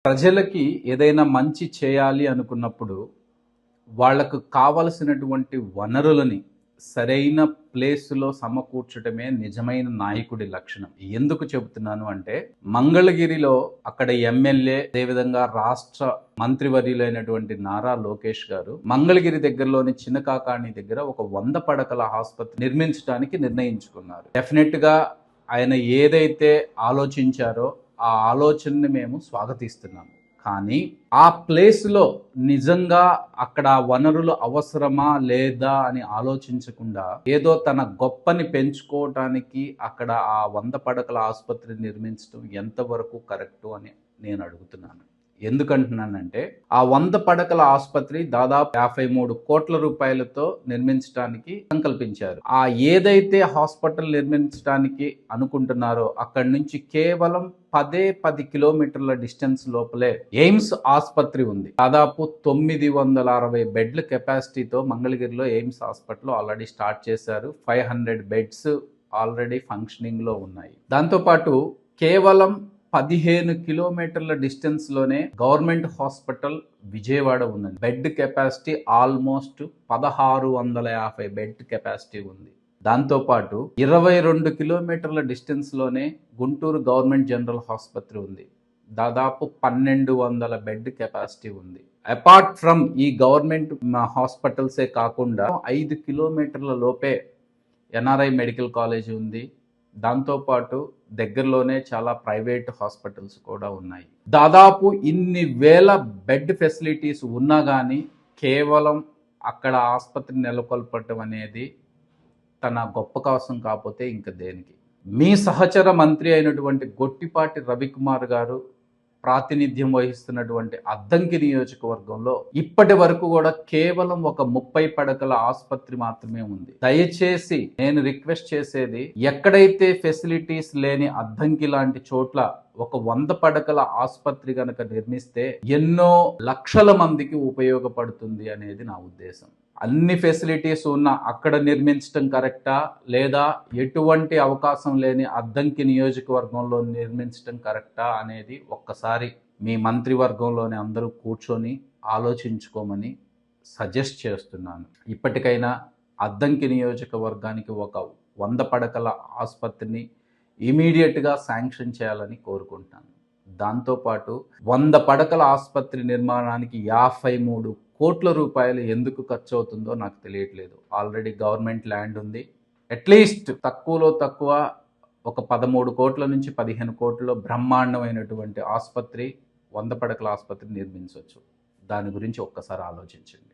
ప్రజలకి ఏదైనా మంచి చేయాలి అనుకున్నప్పుడు వాళ్ళకు కావలసినటువంటి వనరులని సరైన ప్లేస్‌లో సమకూర్చటమే నిజమైన నాయకుడి లక్షణం. ఎందుకు చెబుతున్నాను అంటే, మంగళగిరిలో అక్కడ ఎమ్మెల్యే, అదేవిధంగా రాష్ట్ర మంత్రివర్యులైనటువంటి నారా లోకేష్ గారు మంగళగిరి దగ్గరలోని చిన్నకాకాణి దగ్గర ఒక 100 పడకల ఆసుపత్రి నిర్మించడానికి నిర్ణయించుకున్నారు. డెఫినెట్‌గా ఆయన ఏదైతే ఆలోచించారో ఆ ఆలోచనని మేము స్వాగతిస్తున్నాము. కానీ ఆ ప్లేస్లో నిజంగా అక్కడ వనరులు అవసరమా లేదా అని ఆలోచించకుండా ఏదో తన గొప్పని పెంచుకోవటానికి అక్కడ ఆ 100 పడకల ఆసుపత్రి నిర్మించడం ఎంతవరకు కరెక్టు అని నేను అడుగుతున్నాను. ఎందుకంటున్నానంటే ఆ 100 పడకల ఆసుపత్రి దాదాపు 53 కోట్ల రూపాయలతో నిర్మించడానికి సంకల్పించారు. ఆ ఏదైతే హాస్పిటల్ నిర్మించడానికి అనుకుంటున్నారో అక్కడి నుంచి కేవలం 10 కిలోమీటర్ల డిస్టెన్స్ లోపలే ఎయిమ్స్ ఆసుపత్రి ఉంది. దాదాపు 960 బెడ్ల కెపాసిటీతో మంగళగిరిలో ఎయిమ్స్ హాస్పిటల్ ఆల్రెడీ స్టార్ట్ చేశారు. 500 బెడ్స్ ఆల్రెడీ ఫంక్షనింగ్ లో ఉన్నాయి. దాంతోపాటు కేవలం 15 కిలోమీటర్ల డిస్టెన్స్ లోనే గవర్నమెంట్ హాస్పిటల్ విజయవాడ ఉందండి. Bed capacity almost 1650 bed capacity ఉంది. దాంతోపాటు 22 కిలోమీటర్ల డిస్టెన్స్ లోనే గుంటూరు గవర్నమెంట్ జనరల్ ఆసుపత్రి ఉంది. దాదాపు 1200 బెడ్ కెపాసిటీ ఉంది. అపార్ట్ ఫ్రమ్ ఈ గవర్నమెంట్ హాస్పిటల్సే కాకుండా 5 కిలోమీటర్ల లోపే ఎన్ఆర్ఐ మెడికల్ కాలేజ్ ఉంది. దాంతోపాటు దగ్గరలోనే చాలా ప్రైవేట్ హాస్పిటల్స్ కూడా ఉన్నాయి. దాదాపు ఇన్ని వేల బెడ్ ఫెసిలిటీస్ ఉన్నా కానీ కేవలం అక్కడ ఆసుపత్రి నెలకొల్పటం అనేది తన గొప్ప కోసం కాకపోతే ఇంక దేనికి. మీ సహచర మంత్రి అయినటువంటి గొట్టిపాటి రవికుమార్ గారు ప్రాతినిధ్యం వహిస్తున్నటువంటి అద్దంకి నియోజకవర్గంలో ఇప్పటి వరకు కూడా కేవలం ఒక 30 పడకల ఆసుపత్రి మాత్రమే ఉంది. దయచేసి నేను రిక్వెస్ట్ చేసేది, ఎక్కడైతే ఫెసిలిటీస్ లేని అద్దంకి లాంటి చోట్ల ఒక 100 పడకల ఆసుపత్రి కనుక నిర్మిస్తే ఎన్నో లక్షల మందికి ఉపయోగపడుతుంది అనేది నా ఉద్దేశం. అన్ని ఫెసిలిటీస్ ఉన్న అక్కడ నిర్మించడం కరెక్టా లేదా ఎటువంటి అవకాశం లేని అద్దంకి నియోజకవర్గంలో నిర్మించడం కరెక్టా అనేది ఒక్కసారి మీ మంత్రివర్గంలోని అందరూ కూర్చొని ఆలోచించుకోమని సజెస్ట్ చేస్తున్నాను. ఇప్పటికైనా అద్దంకి నియోజకవర్గానికి ఒక 100 పడకల ఆసుపత్రిని ఇమీడియట్గా శాంక్షన్ చేయాలని కోరుకుంటున్నాను. దాంతోపాటు 100 పడకల ఆసుపత్రి నిర్మాణానికి 53 కోట్ల రూపాయలు ఎందుకు ఖర్చు అవుతుందో నాకు తెలియట్లేదు. ఆల్రెడీ గవర్నమెంట్ ల్యాండ్ ఉంది. అట్లీస్ట్ తక్కువలో తక్కువ ఒక 13 కోట్ల నుంచి 15 కోట్లలో బ్రహ్మాండమైనటువంటి ఆసుపత్రి 100 పడకల ఆసుపత్రి నిర్మించవచ్చు. దాని గురించి ఒక్కసారి ఆలోచించండి.